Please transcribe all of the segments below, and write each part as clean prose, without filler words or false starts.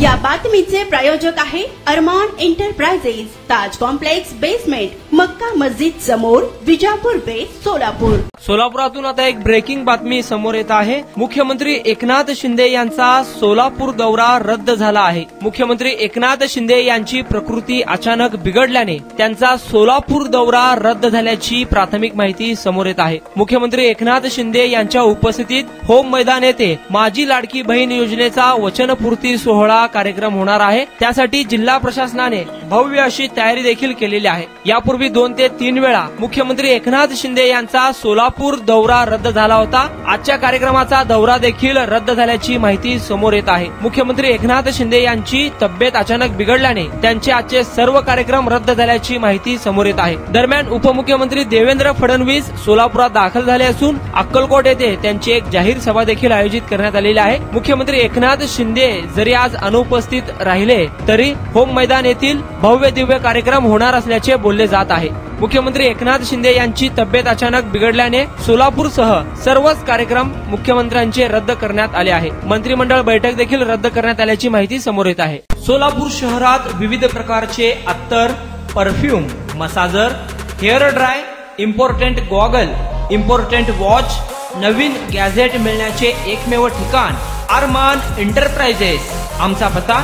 या बातमीचे प्रायोजक आहे अरमान एंटरप्राइजेस, ताज कॉम्प्लेक्स बेसमेंट, मक्का मस्जिद समोर, विजापूर बेस, सोलापूर। सोलापुरातून आता एक ब्रेकिंग बातमी समोर येत आहे। मुख्यमंत्री एकनाथ शिंदे यांचा सोलापूर दौरा रद्द झाला आहे। मुख्यमंत्री एकनाथ शिंदे यांची प्रकृती अचानक बिघडल्याने त्यांचा सोलापूर दौरा रद्द झाल्याची प्राथमिक माहिती समोर येत आहे। मुख्यमंत्री एकनाथ शिंदे यांच्या उपस्थितीत होम मैदान येथे माझी लाडकी बहीण योजनेचा वचनपूर्ती सोहळा कार्यक्रम होणार आहे। त्यासाठी जिल्हा प्रशासनाने भव्य अशी तयारी देखील केलेली आहे। यापूर्वी 2 ते 3 वेळा मुख्यमंत्री एकनाथ शिंदे यांचा सोलापूर दौरा रद्द झाला होता। आजच्या कार्यक्रमाचा दौरा देखील रद्द झाल्याची माहिती समोर येत आहे। मुख्यमंत्री एकनाथ शिंदे यांची तब्येत अचानक बिघडल्याने त्यांचे आजचे सर्व कार्यक्रम रद्द झाल्याची माहिती समोर येत आहे। दरम्यान उपमुख्यमंत्री देवेंद्र फडणवीस सोलापुरात दाखल झाले असून अक्कलकोट येथे त्यांची एक जाहीर सभा देखील आयोजित करण्यात आलेली आहे। मुख्यमंत्री एकनाथ शिंदे जरी आज अनुपस्थित राहिले तरी होम मैदान येथील भव्य दिव्य कार्यक्रम होणार असल्याचे बोलले जात आहे। मुख्यमंत्री एकनाथ शिंदे यांची तब्येत अचानक बिघडल्याने सोलापूरसह सर्वच कार्यक्रम मुख्यमंत्र्यांचे रद्द करण्यात आले आहे। मंत्रिमंडळ बैठक देखील रद्द करण्यात आल्याची माहिती समोर येत आहे। सोलापूर शहरात विविध प्रकारचे अत्तर, perfume, massager, hair dry, important goggle, important watch, नवीन गॅझेट मिळण्याचे एकमेव ठिकाण अरमान एंटरप्राइजेस। आमचा पत्ता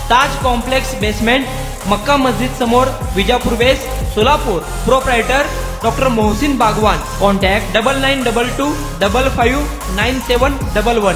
ताज कॉम्प्लेक्स बेसमेंट, मक्का मस्जिद समोर, Vijapur base, Solapur. Proprietor doctor Mohsin Bagwan. Contact 9922 55 9711।